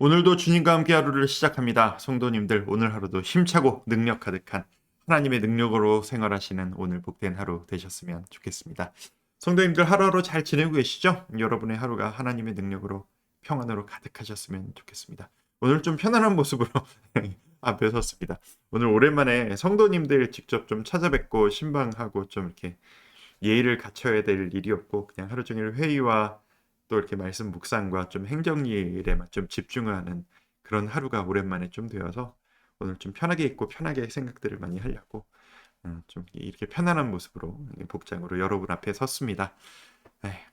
오늘도 주님과 함께 하루를 시작합니다. 성도님들, 오늘 하루도 힘차고 능력 가득한 하나님의 능력으로 생활하시는 오늘 복된 하루 되셨으면 좋겠습니다. 성도님들 하루하루 잘 지내고 계시죠? 여러분의 하루가 하나님의 능력으로 평안으로 가득하셨으면 좋겠습니다. 오늘 좀 편안한 모습으로 앞에 섰습니다. 오늘 오랜만에 성도님들 직접 좀 찾아뵙고 신방하고 좀 이렇게 예의를 갖춰야 될 일이 없고 그냥 하루 종일 회의와 또 이렇게 말씀 묵상과 좀 행정일에만 좀 집중하는 그런 하루가 오랜만에 좀 되어서 오늘 좀 편하게 있고 편하게 생각들을 많이 하려고 좀 이렇게 편안한 모습으로 복장으로 여러분 앞에 섰습니다.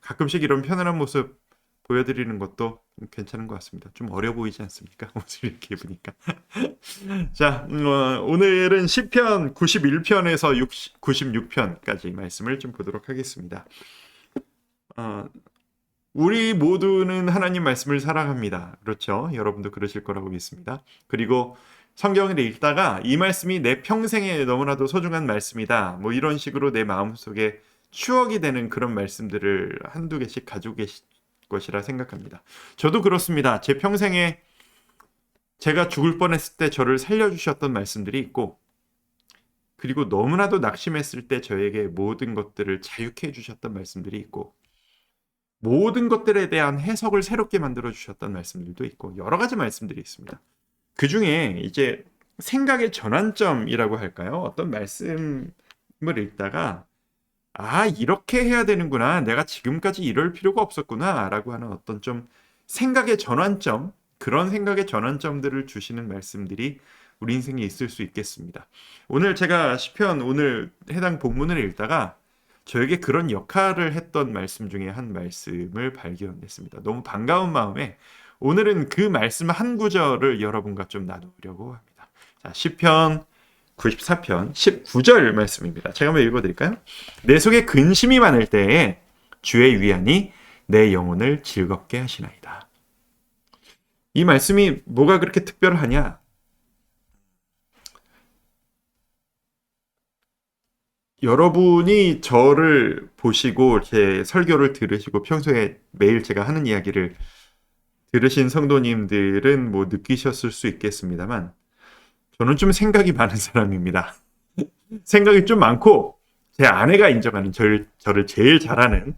가끔씩 이런 편안한 모습 보여드리는 것도 괜찮은 것 같습니다. 좀 어려 보이지 않습니까? 옷을 이렇게 입으니까. 자, 오늘은 시편 91편에서 96편까지 말씀을 좀 보도록 하겠습니다. 우리 모두는 하나님 말씀을 사랑합니다. 그렇죠? 여러분도 그러실 거라고 믿습니다. 그리고 성경을 읽다가 이 말씀이 내 평생에 너무나도 소중한 말씀이다. 뭐 이런 식으로 내 마음속에 추억이 되는 그런 말씀들을 한두 개씩 가지고 계실 것이라 생각합니다. 저도 그렇습니다. 제 평생에 제가 죽을 뻔했을 때 저를 살려주셨던 말씀들이 있고, 그리고 너무나도 낙심했을 때 저에게 모든 것들을 자유케 해주셨던 말씀들이 있고, 모든 것들에 대한 해석을 새롭게 만들어 주셨던 말씀들도 있고 여러 가지 말씀들이 있습니다. 그 중에 이제 생각의 전환점이라고 할까요? 어떤 말씀을 읽다가 이렇게 해야 되는구나. 내가 지금까지 이럴 필요가 없었구나. 라고 하는 어떤 좀 생각의 전환점, 그런 생각의 전환점들을 주시는 말씀들이 우리 인생에 있을 수 있겠습니다. 오늘 제가 시편 오늘 해당 본문을 읽다가 저에게 그런 역할을 했던 말씀 중에 한 말씀을 발견했습니다. 너무 반가운 마음에 오늘은 그 말씀 한 구절을 여러분과 좀 나누려고 합니다. 자, 시편 94편 19절 말씀입니다. 제가 한번 읽어드릴까요? 내 속에 근심이 많을 때에 주의 위안이 내 영혼을 즐겁게 하시나이다. 이 말씀이 뭐가 그렇게 특별하냐? 여러분이 저를 보시고 이렇게 설교를 들으시고 평소에 매일 제가 하는 이야기를 들으신 성도님들은 뭐 느끼셨을 수 있겠습니다만 저는 좀 생각이 많은 사람입니다. 생각이 좀 많고 제 아내가 인정하는 저를 제일 잘하는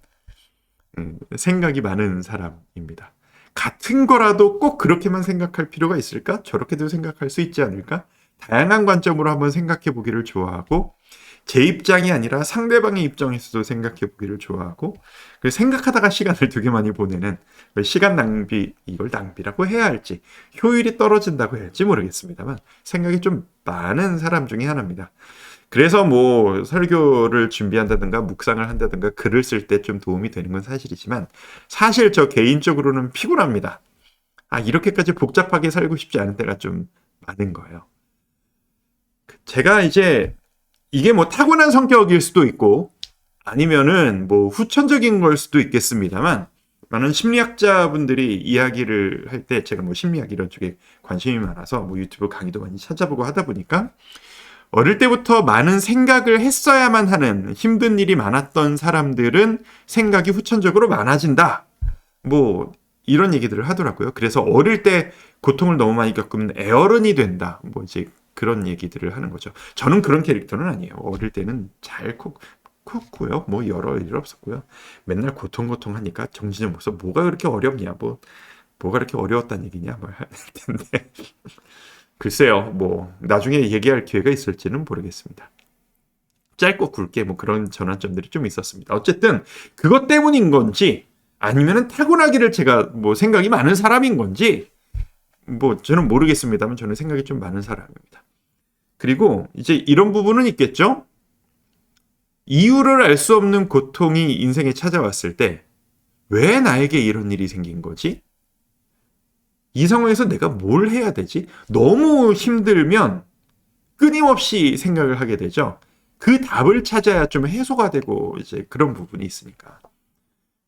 생각이 많은 사람입니다. 같은 거라도 꼭 그렇게만 생각할 필요가 있을까? 저렇게도 생각할 수 있지 않을까? 다양한 관점으로 한번 생각해 보기를 좋아하고 제 입장이 아니라 상대방의 입장에서도 생각해 보기를 좋아하고 그래서 생각하다가 시간을 되게 많이 보내는 시간 낭비, 이걸 낭비라고 해야 할지 효율이 떨어진다고 해야 할지 모르겠습니다만 생각이 좀 많은 사람 중에 하나입니다. 그래서 뭐 설교를 준비한다든가 묵상을 한다든가 글을 쓸 때 좀 도움이 되는 건 사실이지만 사실 저 개인적으로는 피곤합니다. 이렇게까지 복잡하게 살고 싶지 않은 때가 좀 많은 거예요. 제가 이제 이게 뭐 타고난 성격일 수도 있고 아니면은 뭐 후천적인 걸 수도 있겠습니다만 많은 심리학자분들이 이야기를 할 때 제가 뭐 심리학 이런 쪽에 관심이 많아서 뭐 유튜브 강의도 많이 찾아보고 하다 보니까 어릴 때부터 많은 생각을 했어야만 하는 힘든 일이 많았던 사람들은 생각이 후천적으로 많아진다. 뭐 이런 얘기들을 하더라고요. 그래서 어릴 때 고통을 너무 많이 겪으면 애어른이 된다. 뭐 이제 그런 얘기들을 하는 거죠. 저는 그런 캐릭터는 아니에요. 어릴 때는 잘 컸고요. 뭐 여러 일 없었고요. 맨날 고통하니까 정신이 없어서 뭐가 그렇게 어렵냐. 뭐가 그렇게 어려웠다는 얘기냐. 뭐 할 텐데. 글쎄요. 뭐 나중에 얘기할 기회가 있을지는 모르겠습니다. 짧고 굵게 뭐 그런 전환점들이 좀 있었습니다. 어쨌든 그것 때문인 건지 아니면은 타고나기를 제가 뭐 생각이 많은 사람인 건지 뭐 저는 모르겠습니다만 저는 생각이 좀 많은 사람입니다. 그리고 이제 이런 부분은 있겠죠. 이유를 알 수 없는 고통이 인생에 찾아왔을 때 왜 나에게 이런 일이 생긴 거지? 이 상황에서 내가 뭘 해야 되지? 너무 힘들면 끊임없이 생각을 하게 되죠. 그 답을 찾아야 좀 해소가 되고 이제 그런 부분이 있으니까.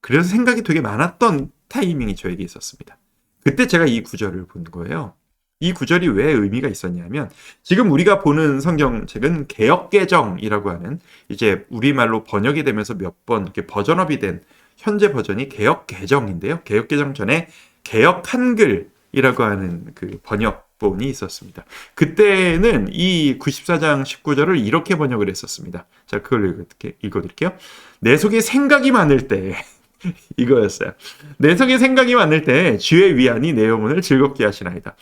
그래서 생각이 되게 많았던 타이밍이 저에게 있었습니다. 그때 제가 이 구절을 본 거예요. 이 구절이 왜 의미가 있었냐면 지금 우리가 보는 성경책은 개역개정이라고 하는 이제 우리말로 번역이 되면서 몇 번 이렇게 버전업이 된 현재 버전이 개역개정인데요. 개역개정 전에 개역 한글 이라고 하는 그 번역본이 있었습니다. 그때는 이 94장 19절을 이렇게 번역을 했었습니다. 자, 그걸 읽어드릴게요. 내 속에 생각이 많을 때 이거였어요. 내 속에 생각이 많을 때 주의 위안이 내 영혼을 즐겁게 하시나이다.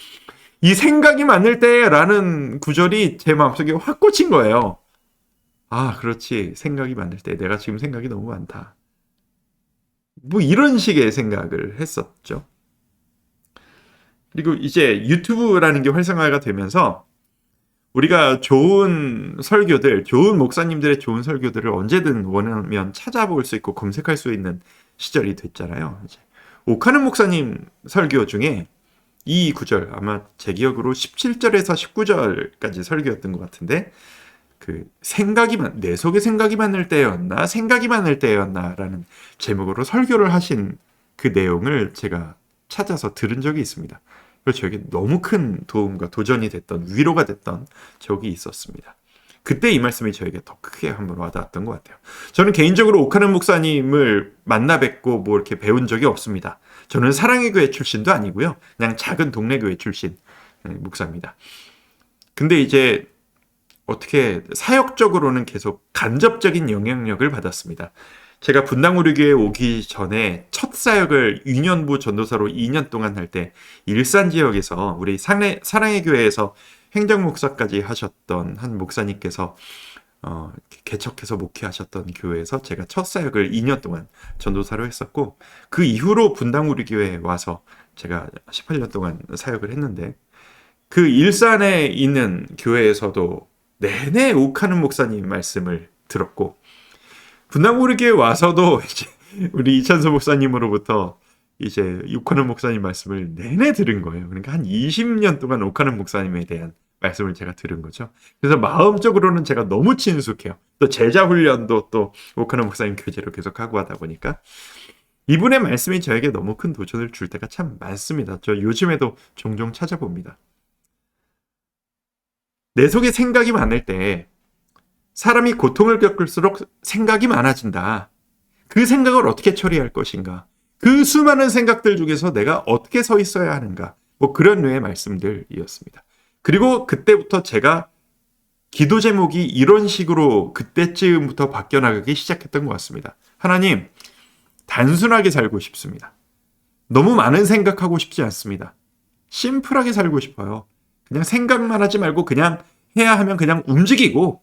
이 생각이 많을 때라는 구절이 제 마음속에 확 꽂힌 거예요. 아, 그렇지. 생각이 많을 때 내가 지금 생각이 너무 많다. 뭐 이런 식의 생각을 했었죠. 그리고 이제 유튜브라는 게 활성화가 되면서 우리가 좋은 설교들, 좋은 목사님들의 좋은 설교들을 언제든 원하면 찾아볼 수 있고 검색할 수 있는 시절이 됐잖아요. 이제 오카는 목사님 설교 중에 이 구절, 아마 제 기억으로 17절에서 19절까지 설교였던 것 같은데, 내 속에 생각이 많을 때였나, 생각이 많을 때였나라는 제목으로 설교를 하신 그 내용을 제가 찾아서 들은 적이 있습니다. 그래서 저에게 너무 큰 도움과 도전이 됐던, 위로가 됐던 적이 있었습니다. 그때 이 말씀이 저에게 더 크게 한번 와닿았던 것 같아요. 저는 개인적으로 오카는 목사님을 만나 뵙고 뭐 이렇게 배운 적이 없습니다. 저는 사랑의 교회 출신도 아니고요. 그냥 작은 동네 교회 출신 목사입니다. 근데 이제 어떻게 사역적으로는 계속 간접적인 영향력을 받았습니다. 제가 분당 우리 교회에 오기 전에 첫 사역을 유년부 전도사로 2년 동안 할 때 일산 지역에서 우리 사랑의 교회에서 행정목사까지 하셨던 한 목사님께서 개척해서 목회하셨던 교회에서 제가 첫 사역을 2년 동안 전도사로 했었고, 그 이후로 분당 우리 교회에 와서 제가 18년 동안 사역을 했는데, 그 일산에 있는 교회에서도 내내 옥하는 목사님 말씀을 들었고, 분당 우리 교회 와서도 이제 우리 이찬수 목사님으로부터 이제 옥하는 목사님 말씀을 내내 들은 거예요. 그러니까 한 20년 동안 옥하는 목사님에 대한 말씀을 제가 들은 거죠. 그래서 마음적으로는 제가 너무 친숙해요. 또 제자 훈련도 또 옥하는 목사님 교재로 계속하고 하다 보니까 이분의 말씀이 저에게 너무 큰 도전을 줄 때가 참 많습니다. 저 요즘에도 종종 찾아봅니다. 내 속에 생각이 많을 때 사람이 고통을 겪을수록 생각이 많아진다. 그 생각을 어떻게 처리할 것인가? 그 수많은 생각들 중에서 내가 어떻게 서 있어야 하는가? 뭐 그런 류의 말씀들이었습니다. 그리고 그때부터 제가 기도 제목이 이런 식으로 그때쯤부터 바뀌어 나가기 시작했던 것 같습니다. 하나님, 단순하게 살고 싶습니다. 너무 많은 생각하고 싶지 않습니다. 심플하게 살고 싶어요. 그냥 생각만 하지 말고 그냥 해야 하면 그냥 움직이고,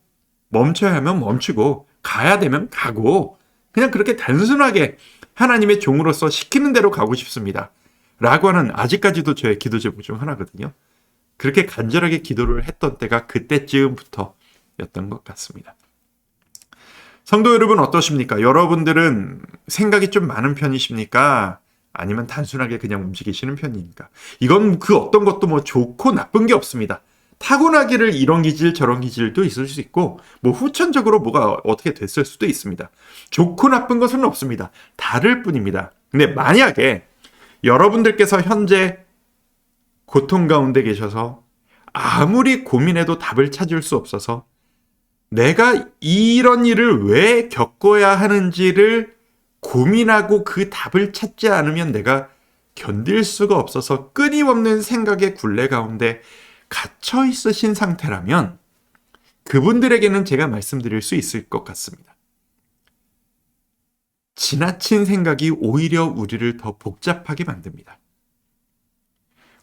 멈춰야 하면 멈추고, 가야 되면 가고, 그냥 그렇게 단순하게 하나님의 종으로서 시키는 대로 가고 싶습니다. 라고 하는 아직까지도 저의 기도 제목 중 하나거든요. 그렇게 간절하게 기도를 했던 때가 그때쯤부터였던 것 같습니다. 성도 여러분 어떠십니까? 여러분들은 생각이 좀 많은 편이십니까? 아니면 단순하게 그냥 움직이시는 편입니까? 이건 그 어떤 것도 뭐 좋고 나쁜 게 없습니다. 타고나기를 이런 기질 저런 기질도 있을 수 있고 뭐 후천적으로 뭐가 어떻게 됐을 수도 있습니다. 좋고 나쁜 것은 없습니다. 다를 뿐입니다. 근데 만약에 여러분들께서 현재 고통 가운데 계셔서 아무리 고민해도 답을 찾을 수 없어서 내가 이런 일을 왜 겪어야 하는지를 고민하고 그 답을 찾지 않으면 내가 견딜 수가 없어서 끊임없는 생각의 굴레 가운데 갇혀 있으신 상태라면 그분들에게는 제가 말씀드릴 수 있을 것 같습니다. 지나친 생각이 오히려 우리를 더 복잡하게 만듭니다.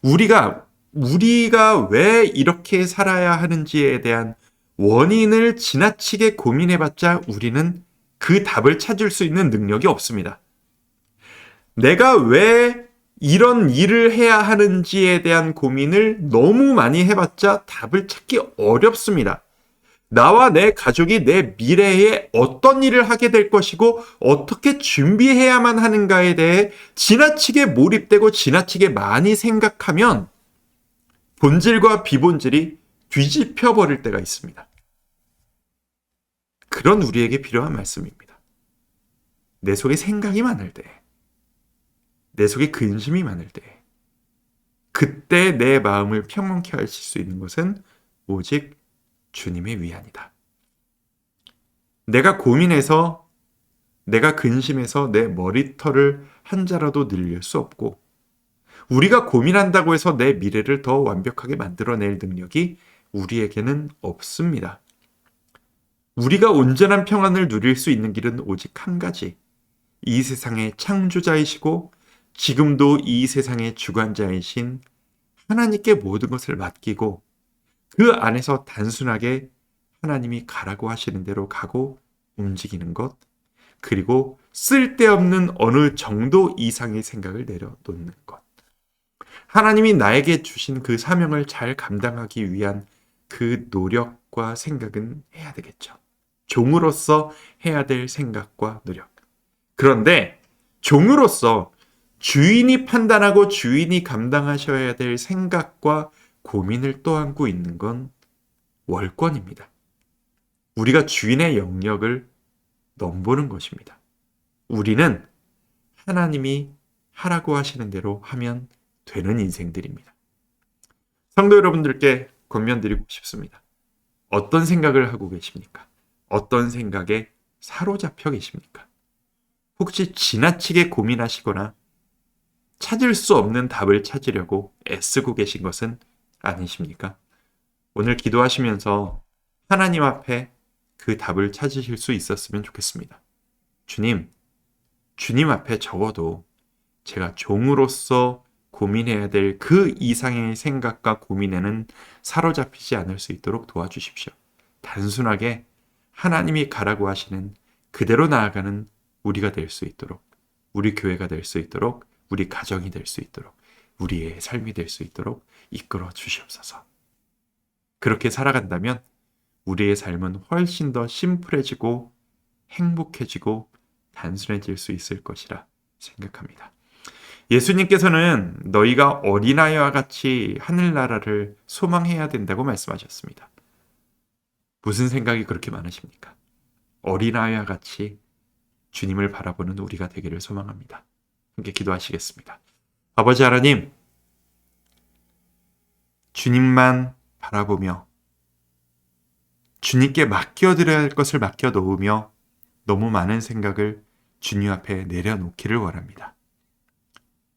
우리가 왜 이렇게 살아야 하는지에 대한 원인을 지나치게 고민해봤자 우리는 그 답을 찾을 수 있는 능력이 없습니다. 내가 왜 이런 일을 해야 하는지에 대한 고민을 너무 많이 해봤자 답을 찾기 어렵습니다. 나와 내 가족이 내 미래에 어떤 일을 하게 될 것이고 어떻게 준비해야만 하는가에 대해 지나치게 몰입되고 지나치게 많이 생각하면 본질과 비본질이 뒤집혀 버릴 때가 있습니다. 그런 우리에게 필요한 말씀입니다. 내 속에 생각이 많을 때, 내 속에 근심이 많을 때, 그때 내 마음을 평온케 하실 수 있는 것은 오직 주님의 위안이다. 내가 고민해서, 내가 근심해서 내 머리털을 한 자라도 늘릴 수 없고, 우리가 고민한다고 해서 내 미래를 더 완벽하게 만들어낼 능력이 우리에게는 없습니다. 우리가 온전한 평안을 누릴 수 있는 길은 오직 한 가지. 이 세상의 창조자이시고 지금도 이 세상의 주관자이신 하나님께 모든 것을 맡기고 그 안에서 단순하게 하나님이 가라고 하시는 대로 가고 움직이는 것, 그리고 쓸데없는 어느 정도 이상의 생각을 내려놓는 것. 하나님이 나에게 주신 그 사명을 잘 감당하기 위한 그 노력과 생각은 해야 되겠죠. 종으로서 해야 될 생각과 노력. 그런데 종으로서 주인이 판단하고 주인이 감당하셔야 될 생각과 고민을 떠안고 있는 건 월권입니다. 우리가 주인의 영역을 넘보는 것입니다. 우리는 하나님이 하라고 하시는 대로 하면 되는 인생들입니다. 성도 여러분들께 권면드리고 싶습니다. 어떤 생각을 하고 계십니까? 어떤 생각에 사로잡혀 계십니까? 혹시 지나치게 고민하시거나 찾을 수 없는 답을 찾으려고 애쓰고 계신 것은 아니십니까? 오늘 기도하시면서 하나님 앞에 그 답을 찾으실 수 있었으면 좋겠습니다. 주님 앞에 적어도 제가 종으로서 고민해야 될 그 이상의 생각과 고민에는 사로잡히지 않을 수 있도록 도와주십시오. 단순하게 하나님이 가라고 하시는 그대로 나아가는 우리가 될 수 있도록, 우리 교회가 될 수 있도록, 우리 가정이 될 수 있도록, 우리의 삶이 될 수 있도록 이끌어 주시옵소서. 그렇게 살아간다면 우리의 삶은 훨씬 더 심플해지고 행복해지고 단순해질 수 있을 것이라 생각합니다. 예수님께서는 너희가 어린아이와 같이 하늘나라를 소망해야 된다고 말씀하셨습니다. 무슨 생각이 그렇게 많으십니까? 어린아이와 같이 주님을 바라보는 우리가 되기를 소망합니다. 함께 기도하시겠습니다. 아버지 하나님, 주님만 바라보며 주님께 맡겨드려야 할 것을 맡겨놓으며 너무 많은 생각을 주님 앞에 내려놓기를 원합니다.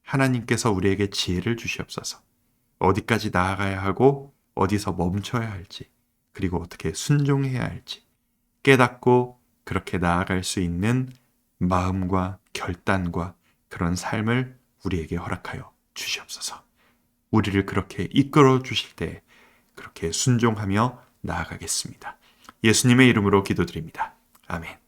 하나님께서 우리에게 지혜를 주시옵소서. 어디까지 나아가야 하고 어디서 멈춰야 할지, 그리고 어떻게 순종해야 할지 깨닫고 그렇게 나아갈 수 있는 마음과 결단과 그런 삶을 우리에게 허락하여 주시옵소서. 우리를 그렇게 이끌어 주실 때 그렇게 순종하며 나아가겠습니다. 예수님의 이름으로 기도드립니다. 아멘.